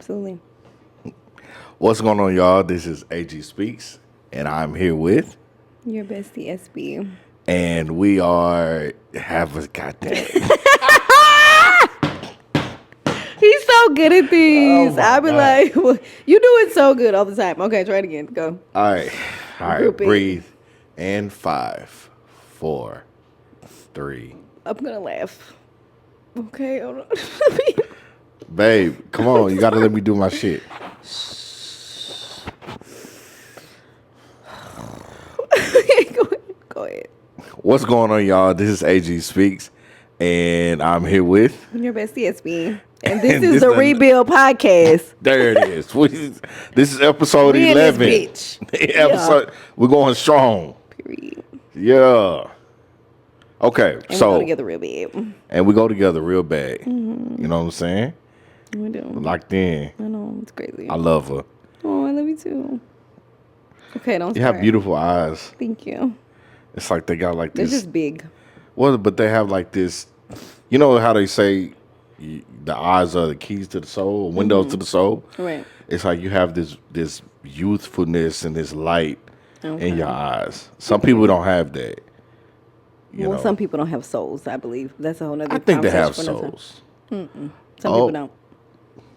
Absolutely. What's going on, y'all? This is AG Speaks, and I'm here with... Your bestie, SB. And we are... Goddamn. He's so good at these. Oh I be God. like, well, you do it so good all the time. Okay, try it again. Go. All right. Group it. Breathe. And 5, 4, 3. I'm going to laugh. Okay, hold on. Babe, come on. You got to let me do my shit. Go ahead. What's going on, y'all? This is AG Speaks, and I'm here with... Your bestie, SB. And this is the Rebuild Podcast. There it is. This is episode We 11. in this bitch. Episode, We're going strong. Period. Yeah. Okay, And so... we go together real bad. And we go together real bad. Mm-hmm. You know what I'm saying? We do. Locked in. I know, it's crazy. I love her. Oh, I love you too. Okay, don't You start. have beautiful eyes. Thank you. It's like they got like They're this. just big. Well, but they have like this. You know how they say the eyes are the keys to the soul, windows to the soul. Right. It's like you have this youthfulness and this light in your eyes. Some people don't have that. You know? Some people don't have souls, I believe. That's a whole nother I think they have conversation for another time. souls. Some people don't.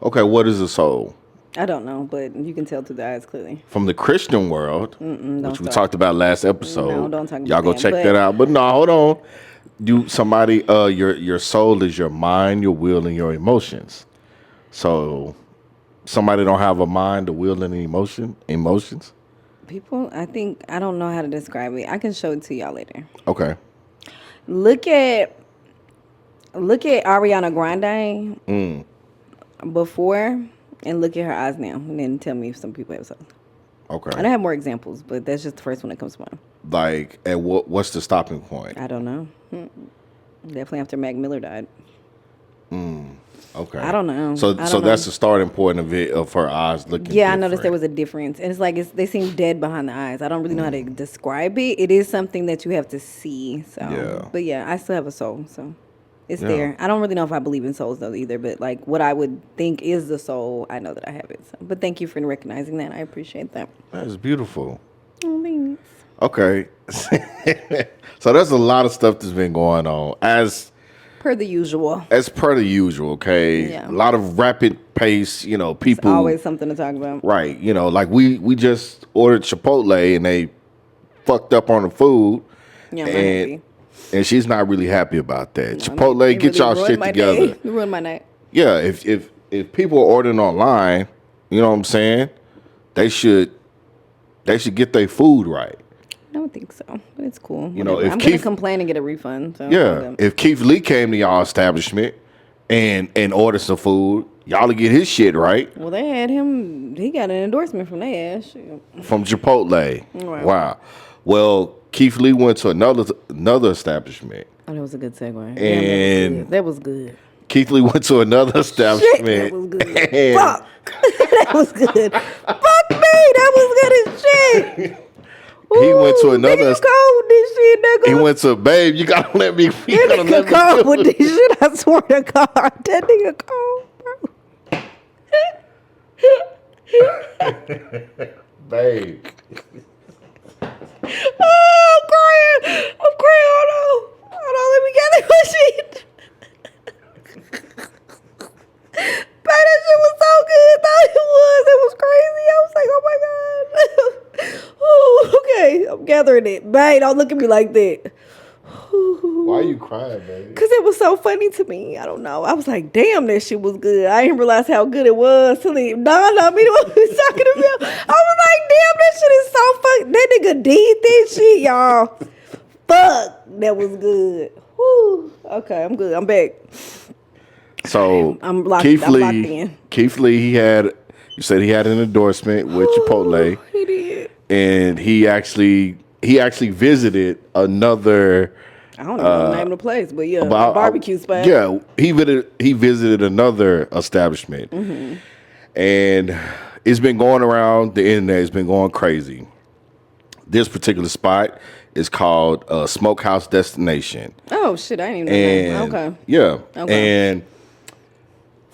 Okay, what is a soul? I don't know, but you can tell through the eyes clearly. From the Christian world, which we start. talked about last episode. No, don't talk about Y'all go that, check but- that out. But no, hold on. Your soul is your mind, your will, and your emotions. So somebody don't have a mind, a will, and emotions. People, I don't know how to describe it. I can show it to y'all later. Okay. Look at Ariana Grande before and look at her eyes now, and then tell me if some people have souls. Okay. And I have more examples, but that's just the first one that comes to mind. Like, at what's the stopping point? I don't know. Definitely after Mac Miller died. Okay. I don't know. So I don't so know. that's the starting point of her eyes looking. Yeah, I different. noticed there was a difference. And it's like they seem dead behind the eyes. I don't really know how to describe it. It is something that you have to see. So Yeah. But yeah, I still have a soul, so it's Yeah. there. I don't really know if I believe in souls though either, but like what I would think is the soul, I know that I have it. So. But thank you for recognizing that. I appreciate that. That's beautiful. Oh, thanks. Okay. So there's a lot of stuff that's been going on as Per the usual. per the usual, okay? Yeah. A lot of rapid pace, people. Always something to talk about. Right, like we just ordered Chipotle and they fucked up on the food. Yeah, I'm not happy. And she's not really happy about that. No, Chipotle, it get really y'all ruined shit my together. day. You ruined my night. Yeah, if people are ordering online, you know what I'm saying? They should get their food right. I don't think so, but it's cool. You know, Whatever. if I'm gonna Keith- complain and get a refund. So Yeah, if Keith Lee came to y'all establishment and ordered some food, y'all to get his shit right Well, they had him. He got an endorsement from their ass. Shoot. from Chipotle. Right. Wow. Well, Keith Lee went to another establishment. Oh, that was a good segue. And- that was good. Keith Lee went to another establishment. That was good. and- Fuck. That was good. Fuck me. That was good as shit. He went to Ooh, another- nigga cold with this shit, nigga. He went to, babe, you gotta let me. You That gotta nigga let me cold do with it. this shit. I swear to God. That nigga cold, bro. Babe. Oh, I'm crying. Hold on. Let me gather my shit. Man, that shit was so good. Though it was crazy. I was like, oh my God. Oh, okay. I'm gathering it. Babe, don't look at me like that. Why are you crying, baby? Because it was so funny to me. I don't know. I was like, damn, that shit was good. I didn't realize how good it was till it dawned on me what he was talking about. I was like, damn, that shit is so fuck. That nigga did that shit, y'all. Fuck. That was good. Whew. Okay, I'm good. I'm back. So I'm locked Keith Lee, in. Keith Lee, you said he had an endorsement with Chipotle, He did. and he actually visited another. I don't know the name of the place, but yeah, a about- barbecue spot. Yeah, he visited another establishment, Mm-hmm. and it's been going around the internet. It's been going crazy. This particular spot is called Smokehouse Destination. Oh shit, I didn't even know And that. Okay. yeah, Okay. and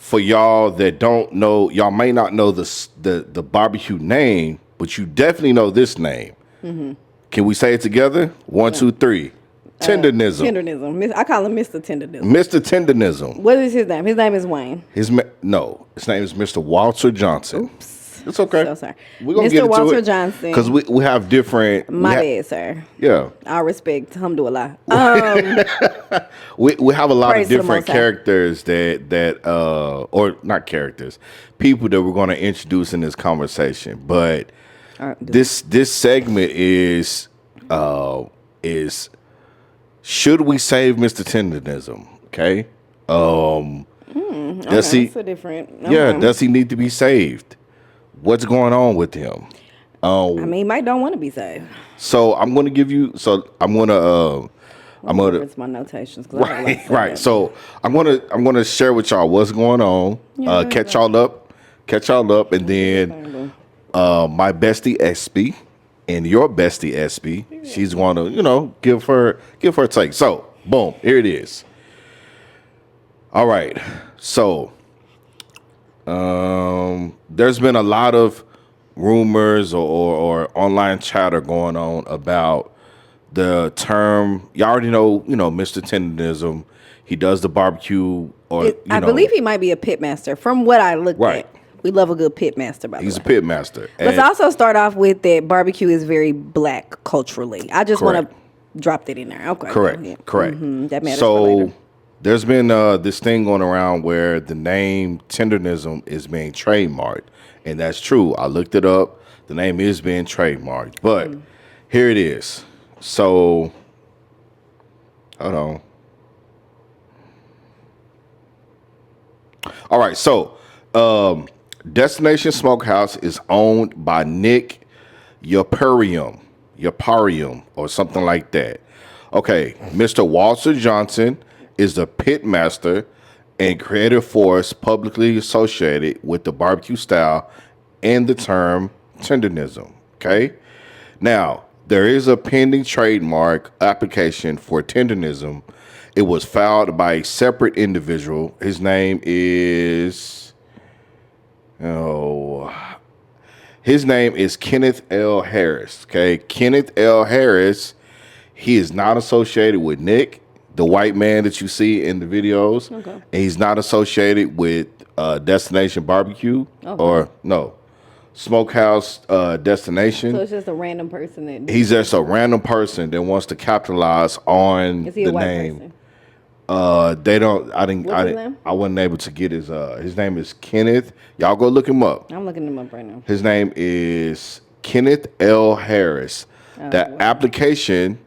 for y'all that don't know, y'all may not know the barbecue name, but you definitely know this name. Can we say it together? One, two, three. Tendernism. Tendernism. I call him Mr. Tendernism. Mr. Tendernism. What is his name? His name is Wayne. His name is Mr. Walter Johnson. Oops. It's okay. So sorry. We're gonna Mr. get into Walter it Johnson. because we have different. My bad, sir. Yeah. I respect. Alhamdulillah. We have a lot Praise of to the different Most High. characters that or not characters, people that we're going to introduce in this conversation. But this segment is should we save Mr. Tendernism? Okay. Does he? That's a different. Yeah. Does he need to be saved? What's going on with him? I mean, he might don't want to be saved. So I'm going to give you. So I'm going to. It's my notations. Right. So I'm gonna share with y'all what's going on. Catch y'all up, and then my bestie SB and your bestie SB. She's going to give her take. So boom, here it is. All right. So there's been a lot of rumors or online chatter going on about the term. You already know, Mr. Tendernism. He does the barbecue, I believe he might be a pit master. From what I looked at, we love a good pit master. By the way, he's a pit master. Let's also start off with that barbecue is very black culturally. I just want to drop that in there. Okay, correct. That matters. So for later. there's been this thing going around where the name Tendernism is being trademarked, and that's true. I looked it up. The name is being trademarked, but here it is. So, hold on. All right. So, Destination Smokehouse is owned by Nick Yaparium, or something like that. Okay. Mr. Walter Johnson is the pit master and creative force publicly associated with the barbecue style and the term tendernism. Okay. Now, there is a pending trademark application for tendernism. It was filed by a separate individual. His name is Kenneth L. Harris. Okay, Kenneth L. Harris. He is not associated with Nick, the white man that you see in the videos. Okay. And he's not associated with Destination Barbecue or Smokehouse Destination. So it's just a random person he's just a random person that wants to capitalize on the the white name. Person? They don't. I didn't. What's his name? I wasn't able to get his. His name is Kenneth. Y'all go look him up. I'm looking him up right now. His name is Kenneth L. Harris. Application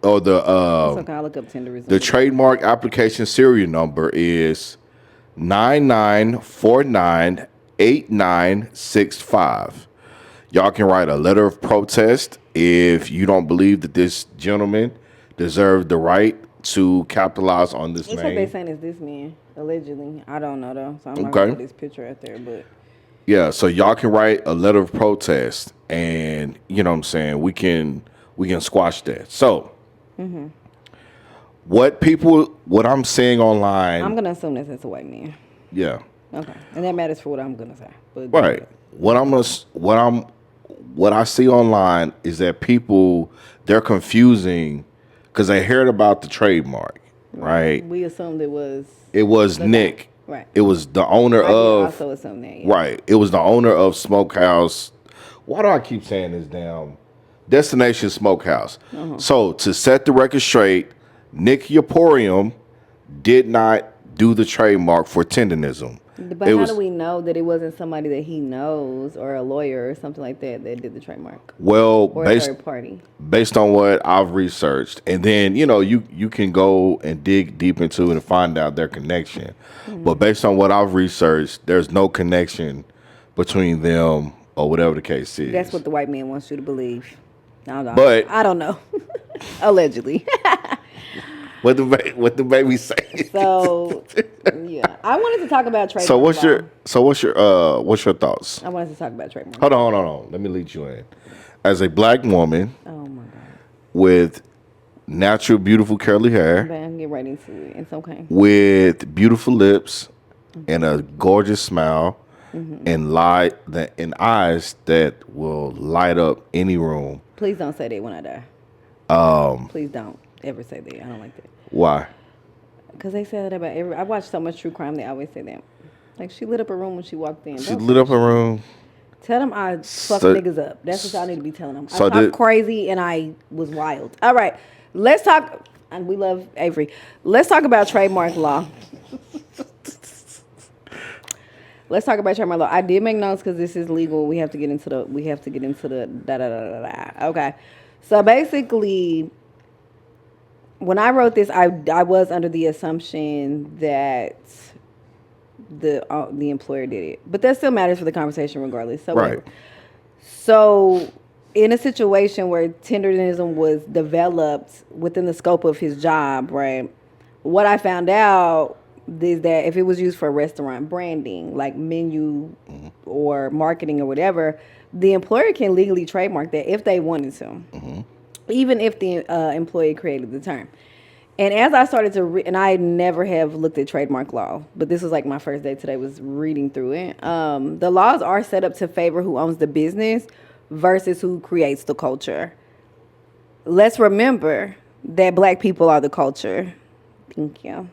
or the okay, I'll look up Tendernism. The trademark application serial number is 99498965. Y'all can write a letter of protest if you don't believe that this gentleman deserved the right to capitalize on this It's name. what they saying is this man, allegedly. I don't know though, so I'm not gonna put this picture out there, but yeah, so y'all can write a letter of protest and you know what I'm saying, we can squash that. So what I'm seeing online, I'm gonna assume it's a white man. Yeah. Okay. And that matters for what I'm gonna say. But right. What I see online is that people, they're confusing because they heard about the trademark, right? We assumed it was Nick. Right. It was the owner of. Also assume that. Yeah. Right. It was the owner of Smokehouse. Why do I keep saying this damn Destination Smokehouse? So to set the record straight, Nick Yaporium did not do the trademark for tendernism. But how do we know that it wasn't somebody that he knows or a lawyer or something like that did the trademark? Well, or a third party. Based on what I've researched, and then you can go and dig deep into it and find out their connection. But based on what I've researched, there's no connection between them or whatever the case is. That's what the white man wants you to believe. But I don't know. Allegedly. What the baby say? So yeah, I wanted to talk about trademark. So what's your thoughts? I wanted to talk about trademark. Hold on. Let me lead you in. As a black woman, oh my God, with natural, beautiful curly hair, I'm getting right into it. It's okay. with beautiful lips and a gorgeous smile, and eyes that will light up any room. Please don't say that when I die. Please don't ever say that. I don't like that. Why? Because they say that about every. I watch so much true crime. They always say that. Like she lit up a room when she walked in. She lit up a room. Tell them I fuck niggas up. That's what y'all need to be telling them. I So talk crazy and I was wild. All right, let's talk. And we love Avery. Let's talk about trademark law. Let's talk about trademark law. I did make notes because this is legal. We have to get into the da da da da da. Okay, so basically, when I wrote this, I was under the assumption that the employer did it, but that still matters for the conversation regardless. So Right. So in a situation where tendernism was developed within the scope of his job, right? What I found out is that if it was used for restaurant branding, like menu or marketing or whatever, the employer can legally trademark that if they wanted to, even if the employee created the term. And as I started to and I never have looked at trademark law, but this was like my first day today was reading through it. The laws are set up to favor who owns the business versus who creates the culture. Let's remember that Black people are the culture. Thank you.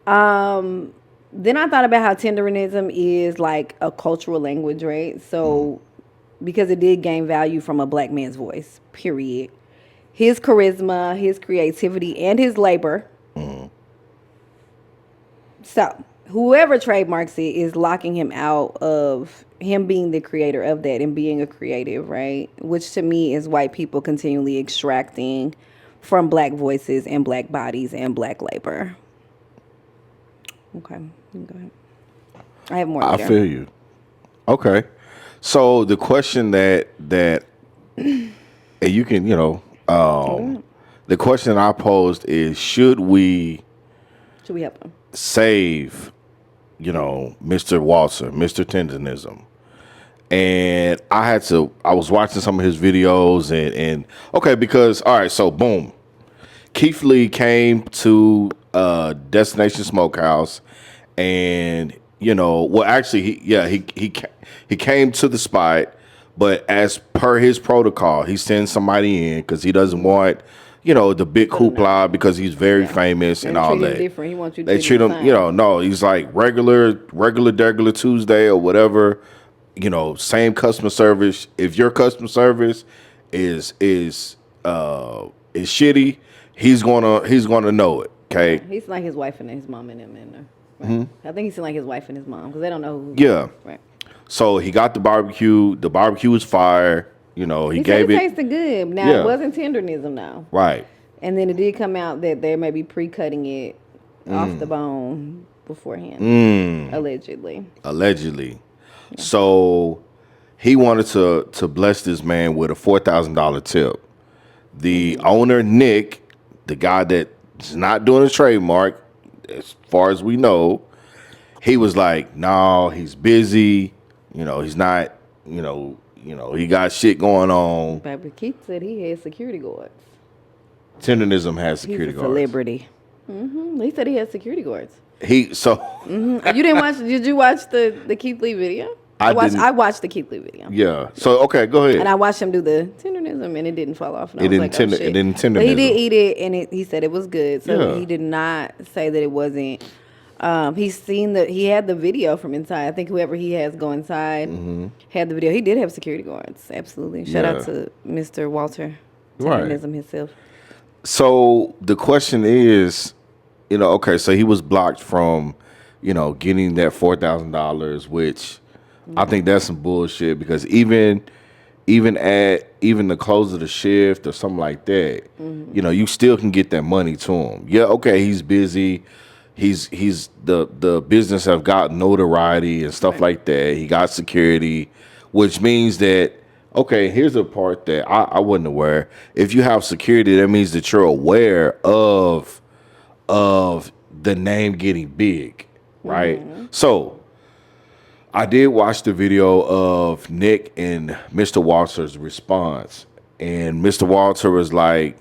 Then I thought about how tenderism is like a cultural language, right? So because it did gain value from a Black man's voice, period. His charisma, his creativity, and his labor. So whoever trademarks it is locking him out of him being the creator of that and being a creative, right? Which to me is white people continually extracting from Black voices and Black bodies and Black labor. Okay, go ahead. I have more. I feel you. Okay, so the question that and you can the question I posed is should we help him save Mr. Walter, Mr. Tendernism? And I was watching some of his videos and okay, because all right, so boom, Keith Lee came to Destination Smokehouse, and actually he came to the spot, but as per his protocol, he sends somebody in because he doesn't want the big hoopla because he's very famous and all that. Different. He wants you to they treat him, no, he's like regular Tuesday or whatever. Same customer service. If your customer service is shitty, he's gonna know it. Okay. Yeah, he's like his wife and his mom and him in there. Right? I think he's like his wife and his mom because they don't know who. Yeah. Right. So he got the barbecue. The barbecue was fire. He gave said it. Tasted good. Now it wasn't tendernism now. Right. And then it did come out that they may be pre-cutting it off the bone beforehand. Allegedly. Yeah. So he wanted to bless this man with a $4,000 tip. The owner, Nick, the guy that's not doing a trademark, as far as we know, he was like, no, he's busy. He's not, he got shit going on. Baby Keith said he had security guards. Tendernism has security He's a guards. Celebrity. He said he had security guards. You didn't watch? Did you watch the Keith Lee video? I watched the Keith Lee video. Yeah. So okay, go ahead. And I watched him do the tendernism, and it didn't fall off. And it didn't tendernism. But he did eat it, and he said it was good. So he did not say that it wasn't. He had the video from inside. I think whoever he has go inside had the video. He did have security guards. Absolutely. Shout out to Mr. Walter Tendernism himself. So the question is, okay, so he was blocked from, getting that $4,000, which I think that's some bullshit because even at the close of the shift or something like that, you still can get that money to him. Yeah, okay, he's busy. He's the business have got notoriety and stuff like that. He got security, which means that okay, here's the part that I wasn't aware. If you have security, that means that you're aware of the name getting big, right? So I did watch the video of Nick and Mr. Walter's response, and Mr. Walter was like,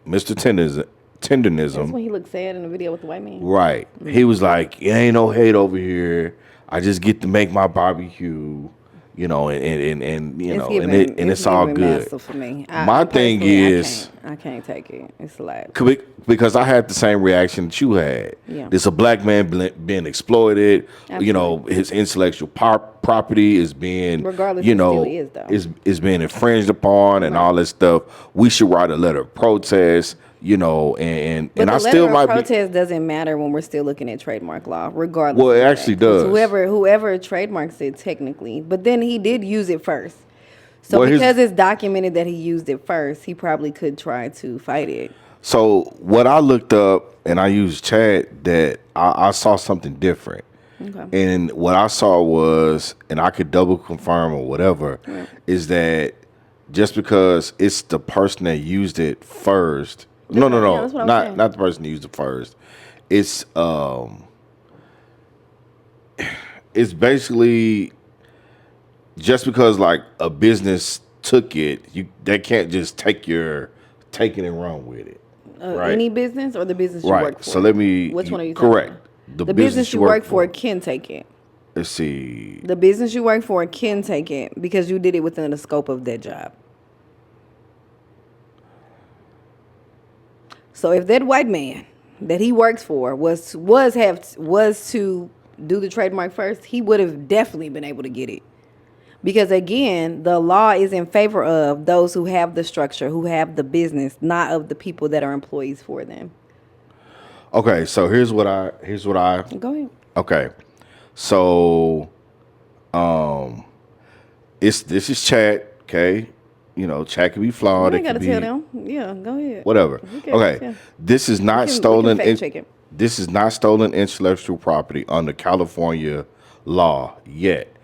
Mr. Tendernism. That's when he looked sad in the video with the white man. Right. He was like, "It ain't no hate over here. I just get to make my barbecue, you know, and you know, and it's all good." For me. My thing is, I can't take it. It's like because I had the same reaction that you had. Yeah. There's a black man being exploited. Absolutely. You know, his intellectual property is being, regardless, you know, it still is, though. is being infringed upon and all that stuff. We should write a letter of protest. You know, and but I the still letter might of protest doesn't matter when we're still looking at trademark law, regardless. Well, it actually does. Whoever trademarks it technically, but then he did use it first. So Well, because it's documented that he used it first, he probably could try to fight it. So what I looked up and I used chat that I saw something different. Okay. And what I saw was, and I could double confirm or whatever, is that just because it's the person that used it first. No, that's what I'm saying. not the person who used it first. It's basically just because like a business took it, they can't just take it and run with it. Right? Any business or the business you Right. work for? So let me. Which one are you talking correct? about? The business you work for can take it. Let's see. The business you work for can take it because you did it within the scope of their job. So if that white man that he works for was to do the trademark first, he would have definitely been able to get it. Because again, the law is in favor of those who have the structure, who have the business, not of the people that are employees for them. Okay, so here's what I Go ahead. Okay. So this is chat, okay? You know, chat can be flawed. You ain't It gotta can tell be them. Yeah, go ahead. whatever. Okay. yeah. This is not We can stolen fact check it. this is not stolen intellectual property under California law yet.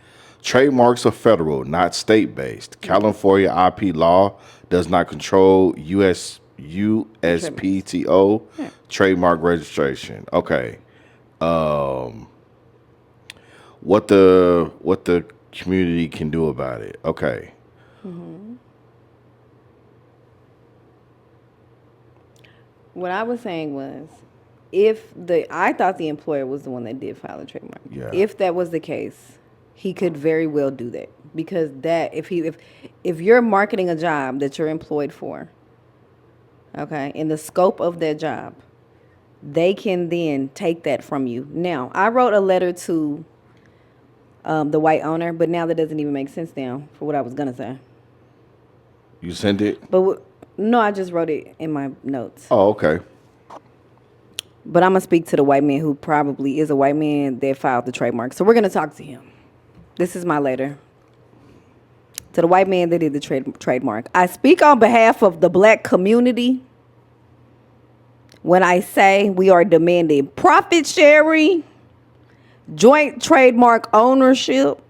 Trademarks are federal, not state-based. California IP law does not control USPTO trademark registration. Okay. What the community can do about it. Okay. What I was saying was, I thought the employer was the one that did file a trademark. Yeah. If that was the case, he could very well do that, because if you're marketing a job that you're employed for, okay, in the scope of that job, they can then take that from you. Now, I wrote a letter to the white owner, but now that doesn't even make sense now for what I was gonna say. You sent it? But no, I just wrote it in my notes. Oh, okay. But I'm going to speak to the white man who probably is a white man that filed the trademark. So we're going to talk to him. This is my letter. To the white man that did the trademark. I speak on behalf of the black community when I say we are demanding profit sharing, joint trademark ownership,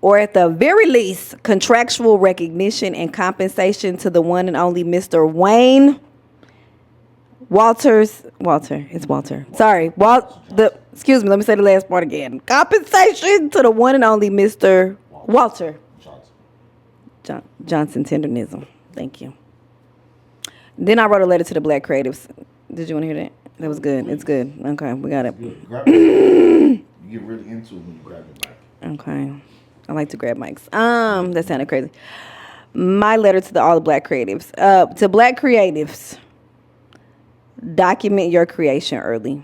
or at the very least, contractual recognition and compensation to the one and only Mr. Wayne Walters. It's Walter. Sorry. Excuse me, let me say the last part again. Compensation to the one and only Mr. Walter Johnson Tendernism. Thank you. Then I wrote a letter to the black creatives. Did you want to hear that? That was good. It's good. Okay, we got it. You get really into it when you grab the mic. Okay. I like to grab mics. That sounded crazy. My letter to all the black creatives. To black creatives, document your creation early.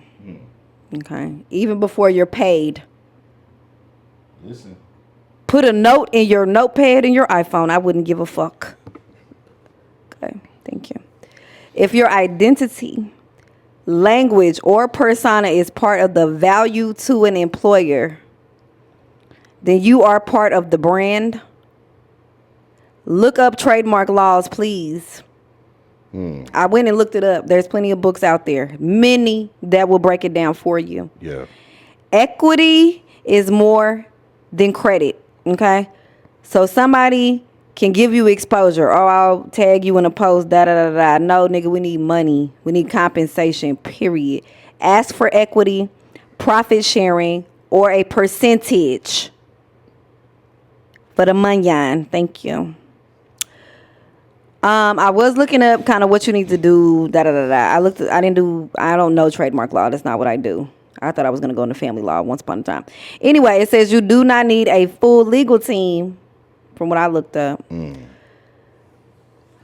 Okay. Even before you're paid. Listen. Put a note in your notepad in your iPhone. I wouldn't give a fuck. Okay. Thank you. If your identity, language, or persona is part of the value to an employer, then you are part of the brand. Look up trademark laws, please. I went and looked it up. There's plenty of books out there. Many that will break it down for you. Yeah. Equity is more than credit, okay? So somebody can give you exposure. Oh, I'll tag you in a post, da-da-da-da. No, nigga, we need money. We need compensation, period. Ask for equity, profit sharing, or a percentage. For the manyan. Thank you. I was looking up kind of what you need to do. Da da da da. I don't know trademark law. That's not what I do. I thought I was gonna go into family law once upon a time. Anyway, it says you do not need a full legal team. From what I looked up,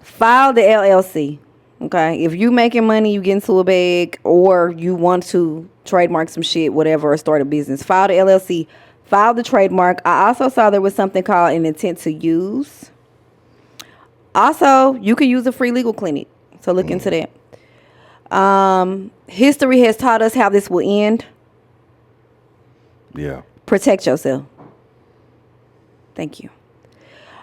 file the LLC. Okay, if you making money, you get into a bag, or you want to trademark some shit, whatever, or start a business, file the LLC. File the trademark. I also saw there was something called an intent to use. Also, you can use a free legal clinic. So look into that. History has taught us how this will end. Yeah. Protect yourself. Thank you.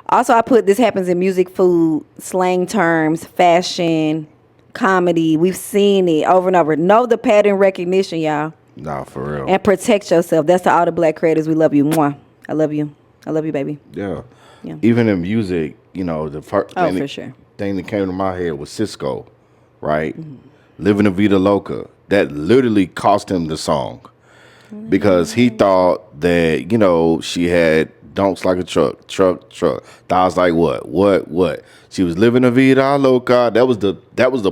Also, I put this happens in music, food, slang terms, fashion, comedy. We've seen it over and over. Know the pattern recognition, y'all. Nah, for real. And protect yourself. That's to all the black creators. We love you. Mwah. I love you. I love you, baby. Yeah. Yeah. Even in music, you know, the first for sure. thing that came to my head was Cisco, right? Living a Vida Loca. That literally cost him the song because he thought that, you know, she had donks like a truck. I was like, what? She was living a Vida Loca. That was the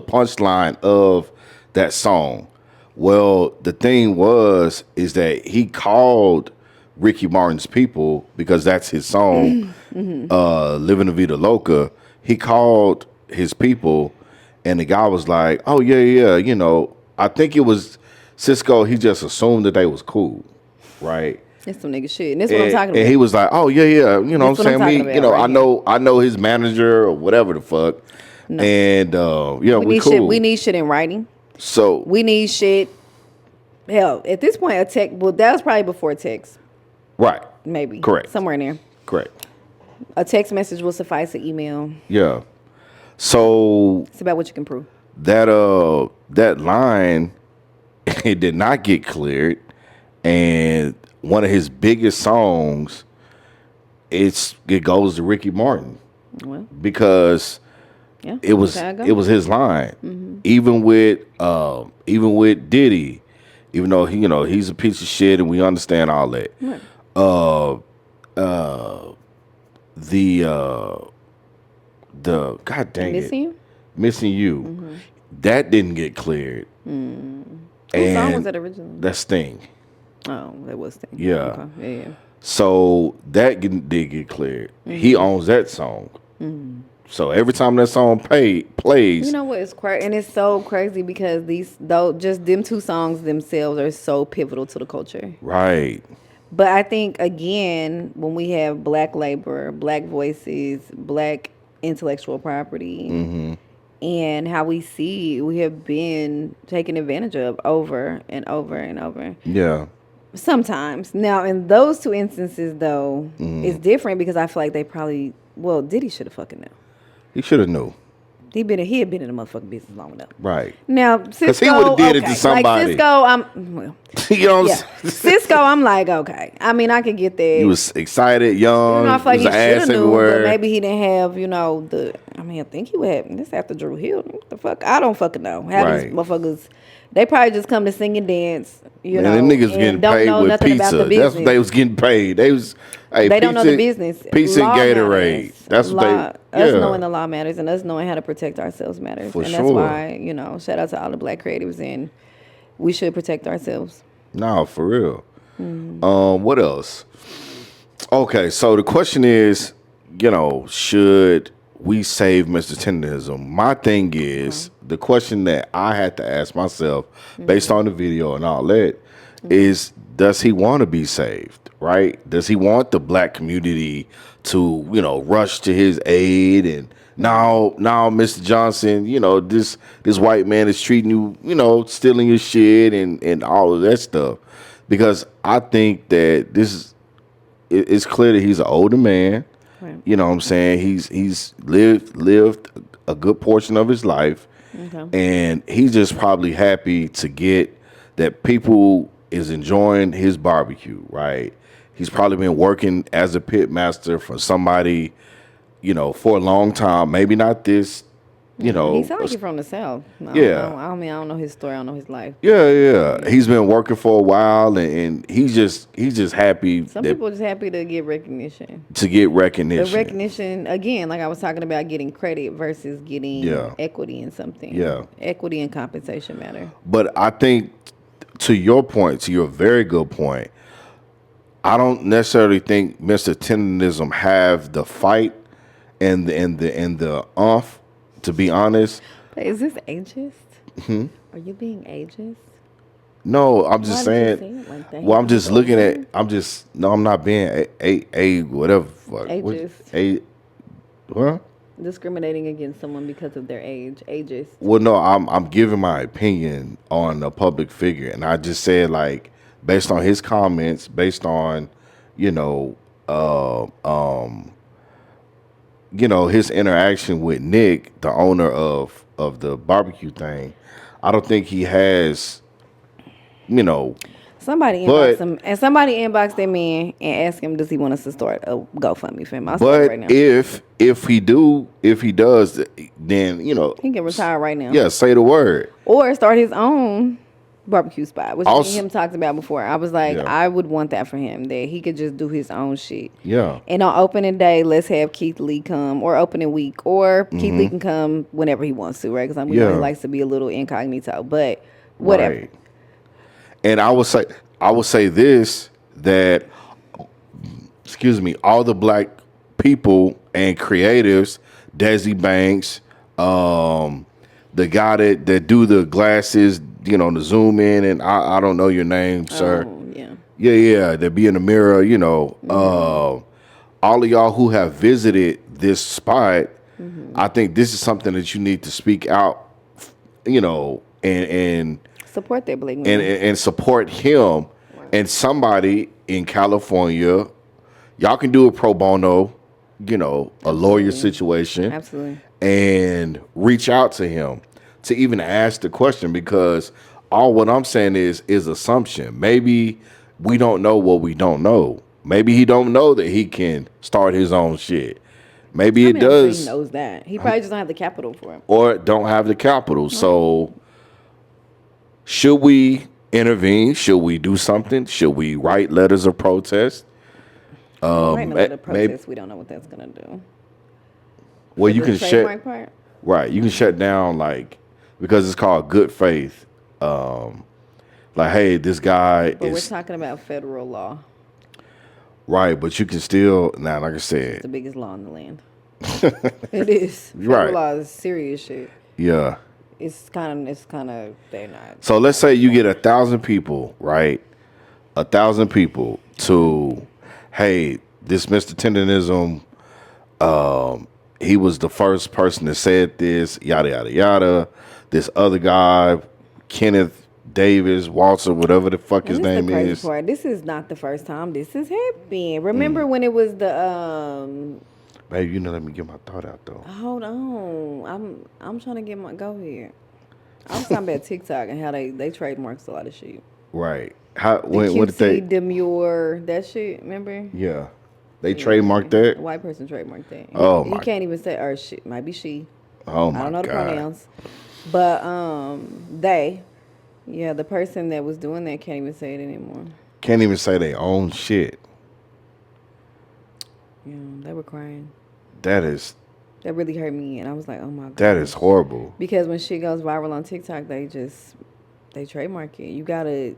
punchline of that song. Well, the thing is that he called Ricky Martin's people, because that's his song, Living a Vida Loca. He called his people, and the guy was like, oh, yeah, you know, I think it was Cisco. He just assumed that they was cool, right? That's some nigga shit. And that's what I'm talking about. And he was like, oh, yeah, you know That's what I'm saying? about right I know his manager or whatever the fuck. No. And, we cool. Shit, we need shit in writing. So we need shit. Hell, at this point, a text. Well, that was probably before text. Right. Maybe. Correct. Somewhere in there. Correct. A text message will suffice. An email. Yeah. So it's about what you can prove. That line, it did not get cleared, and one of his biggest songs, it goes to Ricky Martin, because it was his line. Mm-hmm. Even with Diddy, even though he's a piece of shit and we understand all that. Right. The God dang Missing You, mm-hmm. that didn't get cleared. What song was that originally? That's Sting. Oh, that was Sting. Yeah. Okay. Yeah. So that did get cleared. Mm-hmm. He owns that song. Mm-hmm. So every time that song plays, you know what? It's crazy, and it's so crazy because just them two songs themselves are so pivotal to the culture. Right. But I think again, when we have black labor, black voices, black intellectual property, mm-hmm. and how we have been taken advantage of over and over and over. Yeah. Sometimes. Now, in those two instances, though, it's different because I feel like they probably, Diddy should have fucking known. He should have known. He had been in the motherfucking business long enough. Right. Now, Cisco, because he would have did it to somebody. Like Cisco, Cisco, I'm like, okay. I mean, I could get there. He was excited, young. I feel like he should have knew, everywhere. but maybe he didn't have, I think he would have. This after Drew Hill. What the fuck? I don't fucking know. How these motherfuckers, they probably just come to sing and dance, Man, them niggas getting paid with pizza. That's what they was getting paid. They don't know the business. Pizza and Gatorade. That's what us knowing the law matters, and us knowing how to protect ourselves matters. For and sure. That's why, shout out to all the black creatives, and we should protect ourselves. No, for real. Mm-hmm. What else? Okay, so the question is, should we save Mr. Tendernism? My thing is, the question that I had to ask myself, based on the video and all that, is, does he want to be saved? Right? Does he want the black community to, rush to his aid? And now, Mr. Johnson, this white man is treating you, stealing your shit and all of that stuff. Because I think that it's clear that he's an older man. Right. You know what I'm saying? He's lived a good portion of his life. Okay. And he's just probably happy to get that people is enjoying his barbecue, right? He's probably been working as a pit master for somebody, for a long time. Maybe not this you know, He sounds like he's from the South. yeah. I don't know his story. I don't know his life. Yeah. He's been working for a while, and he's just happy Some that people just happy to get recognition. to get But recognition. recognition, again, like I was talking about, getting credit versus getting Yeah. equity in something. Yeah. Equity and compensation matter. But I think, to your point, to your very good point, I don't necessarily think Mr. Tendernism have the fight and the umph, to be honest. But is this ageist? Are you being ageist? No, I'm Why just did you saying. say it like that? Well, I'm just looking older? at. I'm just no. I'm not being a whatever. Fuck. Ageist. What? Discriminating against someone because of their age. Ageist. Well, no. I'm giving my opinion on a public figure, and I just said, like, based on his comments, based on, you know, his interaction with Nick, the owner of the barbecue thing. I don't think he has, you know. Somebody But inbox him, and somebody inbox that man and ask him, does he want us to start a GoFundMe for him? I'll start it But right now. if he does, then He can retire right now. yeah, say the word. Or start his own barbecue spot, which me Also- and him talked about before. I was like, Yeah. I would want that for him, that he could just do his own shit. Yeah, And on opening day, let's have Keith Lee come, or opening week, or Keith Lee can come whenever he wants to, right? Because we know he Yeah. likes to be a little incognito, but whatever. right. And I would say this, that, excuse me, all the black people and creatives, Desi Banks, the guy that do the glasses, the zoom in, and I don't know your name, sir. Oh, yeah. Yeah, that be in the mirror, all of y'all who have visited this spot, I think this is something that you need to speak out, and Support that black man. and support him. And somebody in California, y'all can do a pro bono, a lawyer situation. Absolutely. And reach out to him to even ask the question, because all what I'm saying is assumption. Maybe we don't know what we don't know. Maybe he don't know that he can start his own shit. Maybe it I'm sure does, he knows that. He probably just don't have the capital for it. or don't have the capital. So should we intervene? Should we do something? Should we write letters of protest? Right now, the maybe- protest, we don't know what that's gonna do. Well, For you the can trademark shut part? right. You can shut down, like, because it's called good faith. Like, hey, this guy But we're is talking about federal law. right, but you can still now, like I It's said, the biggest law in the land. It is. Federal Right. law is serious shit. yeah. It's kind of they're not. So let's say you get 1,000 people, right? 1,000 people to, hey, this Mr. Tendernism, he was the first person that said this, yada yada yada. This other guy, Kenneth Davis, Walter, whatever the fuck his And this name the crazy is. part. This is not the first time this has happened. Remember when it was the Baby, let me get my thought out though. hold on. I'm trying to get my go here. I was talking about TikTok and how they trademarks a lot of shit. Right. How The when what did they? demure, that shit, remember? Yeah, they trademarked that. A white person trademarked that. Oh, He my- can't even say, or shit, might be she. Oh my I don't know the god. pronouns. But the person that was doing that can't even say it anymore. Can't even say they own shit. Yeah, they were crying. That is That really hurt me, and I was like, oh my god. that is horrible. Because when shit goes viral on TikTok, they trademark it. You gotta,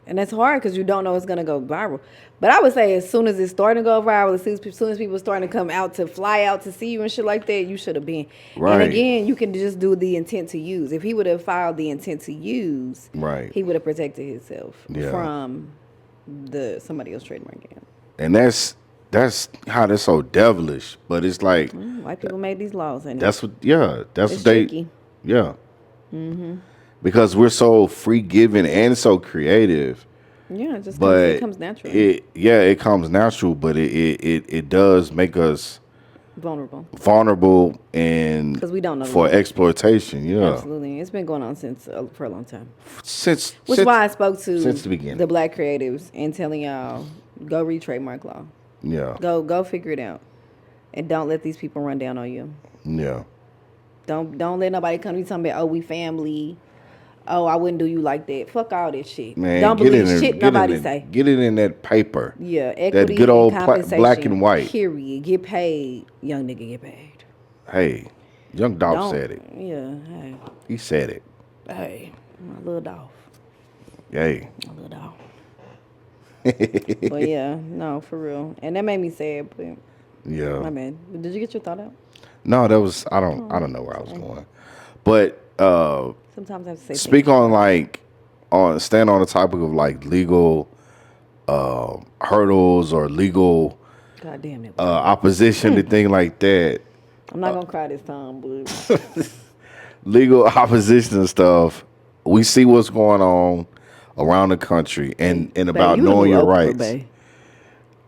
and that's hard because you don't know it's gonna go viral. But I would say as soon as it's starting to go viral, as soon as people starting to come out to fly out to see you and shit like that, you should have been. Right. And again, you can just do the intent to use. If he would have filed the intent to use, Right. he would have protected himself Yeah. from somebody else trademarking it. And that's how that's so devilish. But it's like White people made these laws, and that's what it's what they tricky. yeah. Because we're so free giving and so creative. Yeah, it just But comes naturally. it comes natural, but it does make us Vulnerable. and 'Cause we don't know for the law. exploitation. Yeah, Absolutely. It's been going on for a long time. since Which is why I spoke to since the beginning. the black creatives and telling y'all, go read trademark law. Yeah, Go figure it out. And don't let these people run down on you. yeah. Don't let nobody come to you talking about, oh, we family. Oh, I wouldn't do you like that. Fuck all that shit. Man, Don't get believe it in, shit get nobody it in, say. get it in that paper. Yeah, That equity good and old compensation. black and white. Period. Get paid. Young nigga get paid. Hey, Young Dolph Don't. said it. Yeah. Hey. He said it. Hey. My little Dolph. Hey. My little Dolph. But yeah, no, for real. And that made me sad, but Yeah. my bad. Did you get your thought out? No, that was I don't know where I was going. But Sometimes I have to say speak things. on stand on the topic of like legal hurdles or legal God damn it. opposition to things like that. I'm not gonna cry this time, but Legal opposition and stuff. We see what's going on around the country and about babe, you knowing the your new Oprah, rights. babe.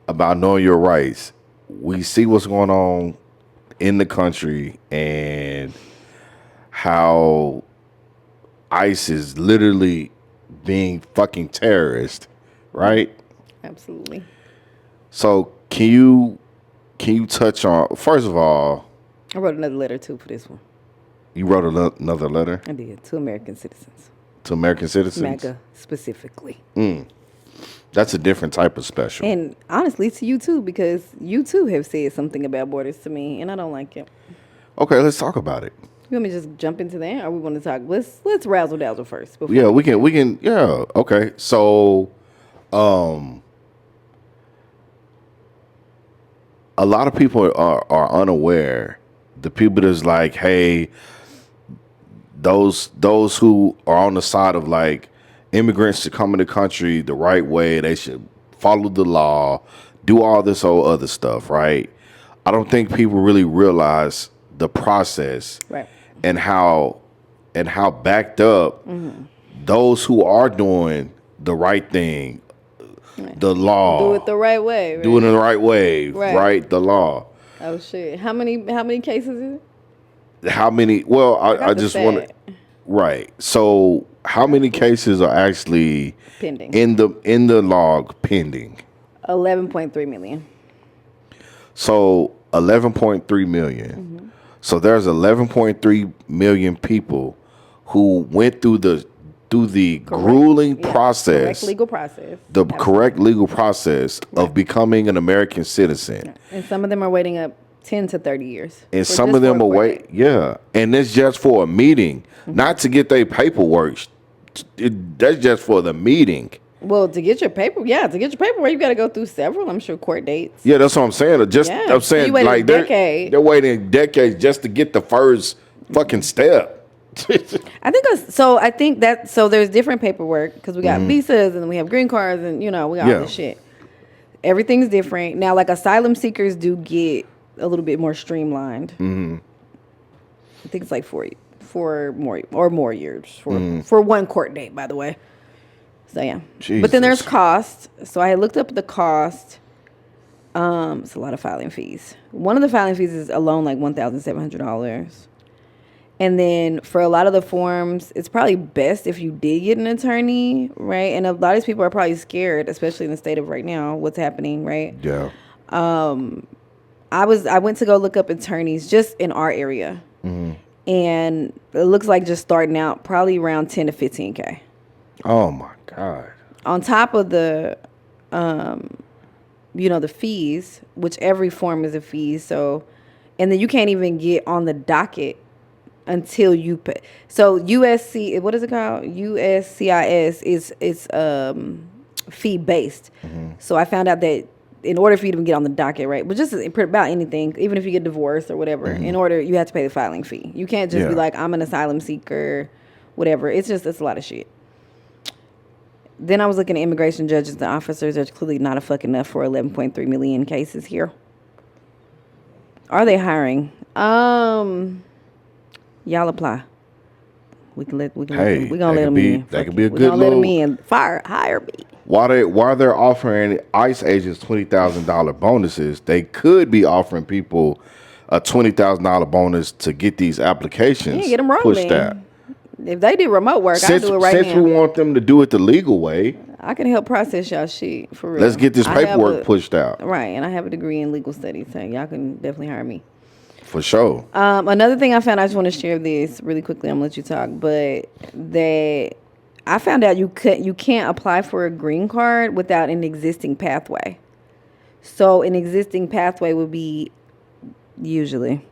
About knowing your rights. We see what's going on in the country and how ICE is literally being fucking terrorist, right? Absolutely. So can you touch on, first of all, I wrote another letter too for this one. you wrote another letter I did to American citizens, to American citizens? MAGA specifically, That's a different type of special. and honestly to you too, because you too have said something about borders to me, and I don't like it. Okay, let's talk about it. You want me to just jump into that, or we want to talk? Let's razzle dazzle first. Before Yeah, we can. Yeah, okay. So, a lot of people are unaware. The people that's like, hey, those who are on the side of like immigrants to come in the country the right way, they should follow the law, do all this whole other stuff, right? I don't think people really realize the process, Right. and how backed up those who are doing the right thing, the law, Do it the right way. Right? doing it the right way, Right. right? The law. Oh shit! How many cases is it? How many? Well, I the just want to. stat. Right. So, how many cases are actually Pending. in the log pending? 11.3 million. So 11.3 million. So there's 11.3 million people who went through the grueling Yeah, process, correct legal process. the correct legal process of becoming an American citizen. And some of them are waiting up 10 to 30 years. And for some just of them for a are court wait, date. yeah. And it's just for a meeting, not to get their paperwork. That's just for the meeting. Well, to get your paperwork, you got to go through several, I'm sure, court dates. Yeah, that's what I'm saying. Just Yeah. I'm saying You waited like a decade. they're waiting decades just to get the first fucking step. I think that there's different paperwork because we got visas and then we have green cards and we got all Yeah. this shit. Everything's different now. Like asylum seekers do get a little bit more streamlined. I think it's like four more years for one court date. By the way, so yeah. But then there's Jesus. cost. So I looked up the cost. It's a lot of filing fees. One of the filing fees is alone like $1,700. And then for a lot of the forms, it's probably best if you did get an attorney, right? And a lot of these people are probably scared, especially in the state of right now, what's happening, right? Yeah. I went to go look up attorneys just in our area. And it looks like just starting out probably around 10 to 15K. Oh my God. On top of the the fees, which every form is a fee. So, and then you can't even get on the docket until you pay. So USC, what is it called? USCIS is fee based. So I found out that in order for you to get on the docket, right, but just about anything, even if you get divorced or whatever, in order you have to pay the filing fee. You can't just be like, I'm an asylum seeker, whatever. It's a lot of shit. Then I was looking at immigration judges and officers. There's clearly not enough for 11.3 million cases here. Are they hiring? Y'all apply. We can let. Hey, we're gonna let them in. That could be a We're good gonna let them little. in. Hire me. While they're offering ICE agents $20,000 bonuses, they could be offering people a $20,000 bonus to get these applications Yeah, get them rolling. pushed out. If they did remote work, I do it right Since now. we want them to do it the legal way, I can help process y'all shit for real. let's get this I have paperwork pushed out. Right, and I have a degree in legal studies, so y'all can definitely hire me. for sure. Another thing I found, I just want to share this really quickly. I'm gonna let you talk, but I found out you can't apply for a green card without an existing pathway. So an existing pathway would be usually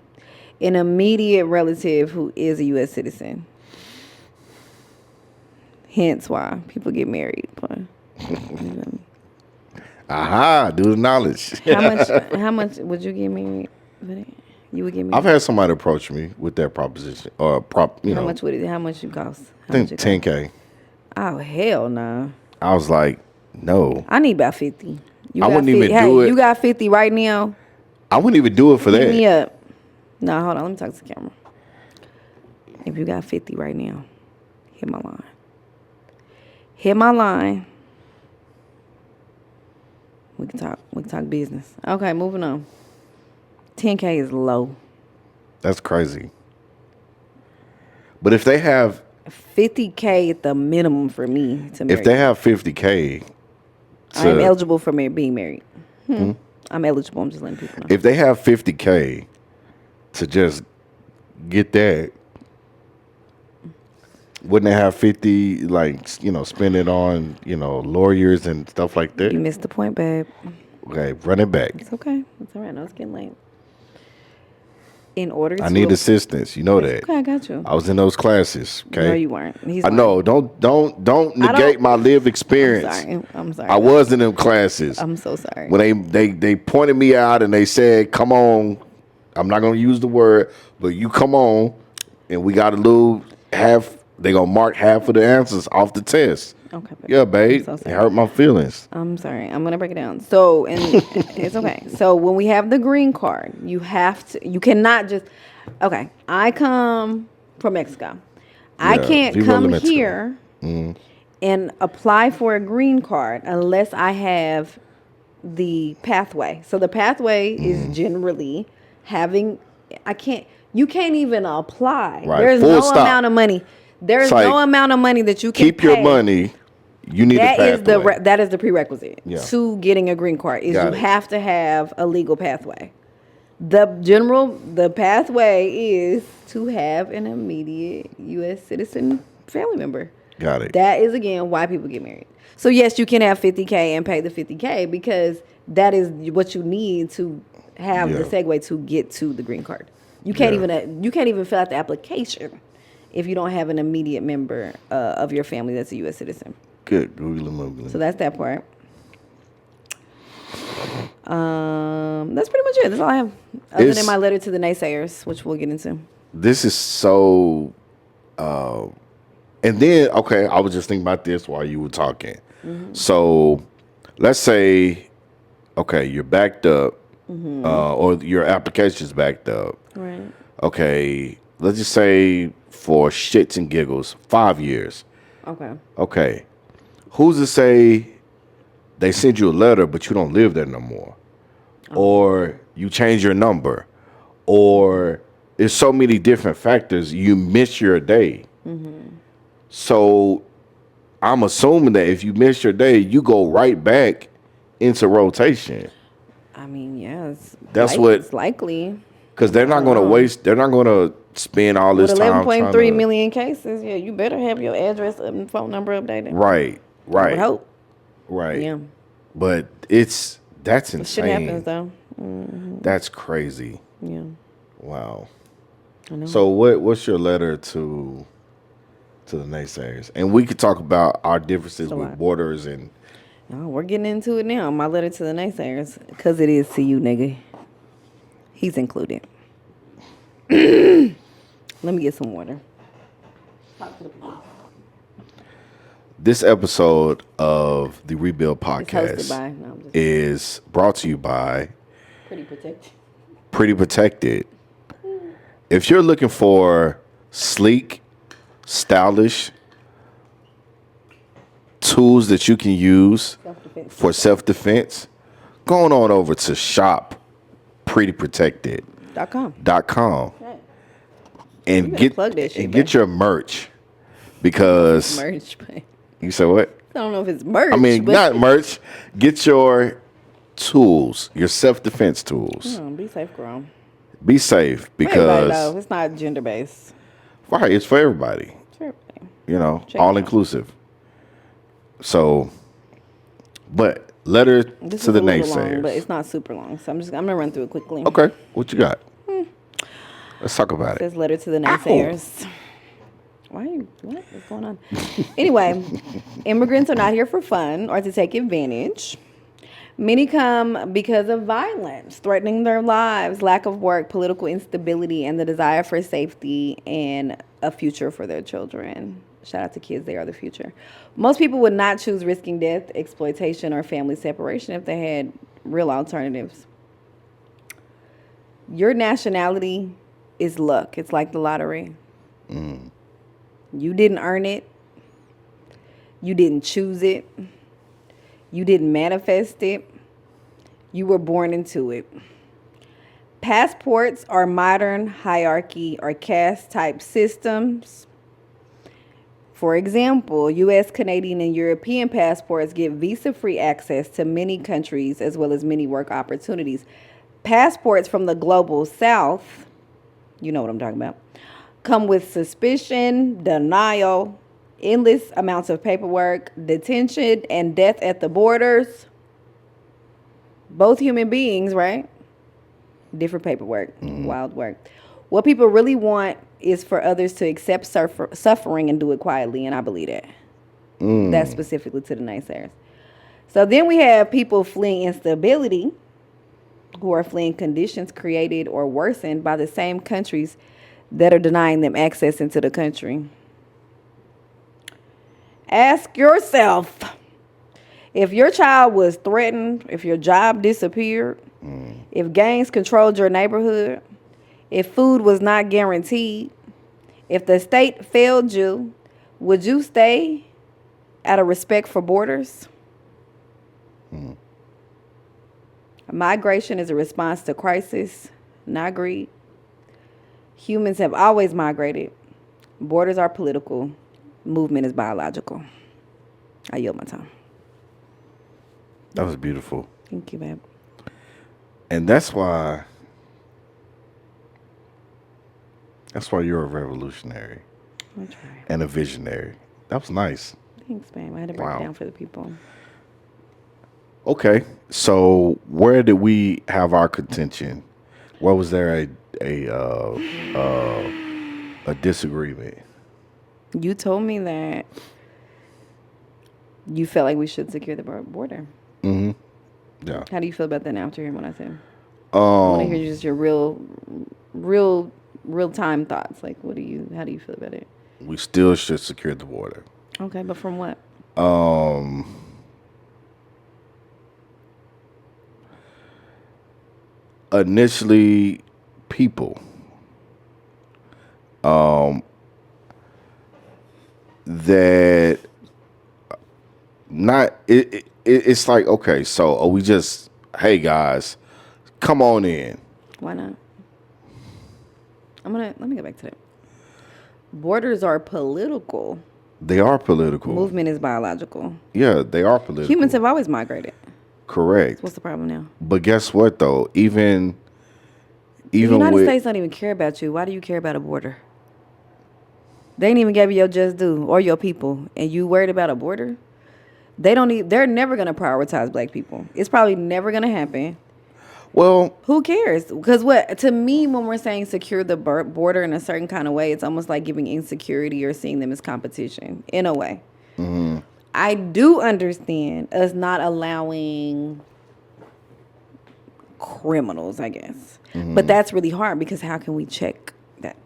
an immediate relative who is a U.S. citizen. Hence why people get married. Aha, do the knowledge. How much would you get married? You would get married. I've had somebody approach me with that proposition or How much would it? How much you cost? I think $10K. Oh hell no! I was like, no. I need about 50. I wouldn't even do it. You got 50 right now? I wouldn't even do it for that. Hit me up. No, hold on. Let me talk to the camera. If you got 50 right now, hit my line. Hit my line. We can talk. We can talk business. Okay, moving on. 10K is low. That's crazy. But if they have 50K at the minimum for me to marry. If they have 50K, I'm eligible for being married. I'm eligible. I'm just letting people know. If they have 50K to just get that, wouldn't they have 50, like, spend it on, lawyers and stuff like that? You missed the point, babe. Okay, run it back. It's okay. It's all right. No, it's getting late. In order to... I need assistance. You know that. Okay, I got you. I was in those classes, okay? No, you weren't. I know. Don't negate my lived experience. I'm sorry. I was in them classes. I'm so sorry. When they pointed me out and they said, come on, I'm not going to use the word, but you come on, and we got a little half... They're going to mark half of the answers off the test. Okay. Babe. Yeah, babe. So it hurt my feelings. I'm sorry. I'm going to break it down. So, and it's okay. So, when we have the green card, you cannot just, okay, I come from Mexico. I can't come here and apply for a green card unless I have the pathway. So, the pathway is generally you can't even apply. Right. There's no amount of money. There's no amount of money that you can keep your money. You need a pathway. That is the prerequisite to getting a green card. Is have to have a legal pathway. The pathway is to have an immediate U.S. citizen family member. Got it. That is again why people get married. So yes, you can have 50K and pay the 50K because that is what you need to have the segue to get to the green card. You can't even fill out the application if you don't have an immediate member of your family that's a U.S. citizen. Good. Googly. So that's that part. That's pretty much it. That's all I have. Other than my letter to the naysayers, which we'll get into. This is so... and then, okay, I was just thinking about this while you were talking. Mm-hmm. So, let's say, okay, you're backed up, or your application's backed up. Right. Okay, let's just say for shits and giggles, 5 years. Okay. Okay. Who's to say they send you a letter, but you don't live there no more? Or you change your number? Or there's so many different factors. You miss your day. Mm-hmm. So I'm assuming that if you miss your day, you go right back into rotation. I mean, yes. It's likely. Because they're not going to waste. They're not going to spend all this time. 11.3 million cases. Yeah, you better have your address and phone number updated. Right. I would hope. Right. Yeah. But that's insane. Shit happens though. Mm-hmm. That's crazy. Yeah. Wow. I know. So what's your letter to the naysayers? And we could talk about our differences with borders and. Oh, we're getting into it now. My letter to the naysayers, because it is to you, nigga. He's included. Let me get some water. This episode of the Rebuild Podcast is brought to you by Pretty Protected. If you're looking for sleek, stylish tools that you can use for self-defense, go on over to shopPrettyProtected.com and get your merch because you said what? I don't know if it's merch. I mean, not merch. Get your tools, your self-defense tools. Be safe, girl. Be safe Everybody because though, it's not gender based. right, it's for everybody. For everybody. You know, Check all it out. inclusive. So, but letter This to is the a little long, but naysayers. it's not super long. So I'm gonna run through it quickly. Okay, what you got? Let's talk about It it. says letter to the Ow. naysayers. Why are you, what's going on? Anyway, immigrants are not here for fun or to take advantage. Many come because of violence, threatening their lives, lack of work, political instability, and the desire for safety and a future for their children. Shout out to kids, they are the future. Most people would not choose risking death, exploitation, or family separation if they had real alternatives. Your nationality is luck. It's like the lottery. You didn't earn it. You didn't choose it. You didn't manifest it. You were born into it. Passports are modern hierarchy or caste type systems. For example, US, Canadian, and European passports give visa free access to many countries as well as many work opportunities. Passports from the global south, you know what I'm talking about, come with suspicion, denial, endless amounts of paperwork, detention, and death at the borders. Both human beings, right? Different paperwork, wild work. What people really want is for others to accept suffering and do it quietly, and I believe that. That's specifically to the naysayers. So then we have people fleeing instability who are fleeing conditions created or worsened by the same countries that are denying them access into the country. Ask yourself, if your child was threatened, if your job disappeared, if gangs controlled your neighborhood, if food was not guaranteed, if the state failed you, would you stay out of respect for borders? Migration is a response to crisis, not greed. Humans have always migrated. Borders are political. Movement is biological. I yield my time. That was beautiful. Thank you, babe. And that's why you're a revolutionary I'll try. and a visionary. That was nice. Thanks, babe. I had to break Wow. it down for the people. Okay, so where did we have our contention? Where was there a disagreement? You told me that you felt like we should secure the border. Yeah. How do you feel about that now after hearing what I said? I want to hear just your real time thoughts. Like, how do you feel about it? We still should secure the border. Okay, but from what? Initially, people. That not it's like, okay, so are we just, hey guys, come on in. Why not? Let me get back to that. Borders are political. They are political. Movement is biological. Yeah, they are political. Humans have always migrated. Correct. What's the problem now? But guess what though? Even The United with States don't even care about you. Why do you care about a border? They ain't even gave you your just due or your people, and you worried about a border? They're never gonna prioritize black people. It's probably never gonna happen. well, Who cares? Because to me, when we're saying secure the border in a certain kind of way, it's almost like giving insecurity or seeing them as competition in a way. I do understand us not allowing criminals, I guess. But that's really hard because how can we check that?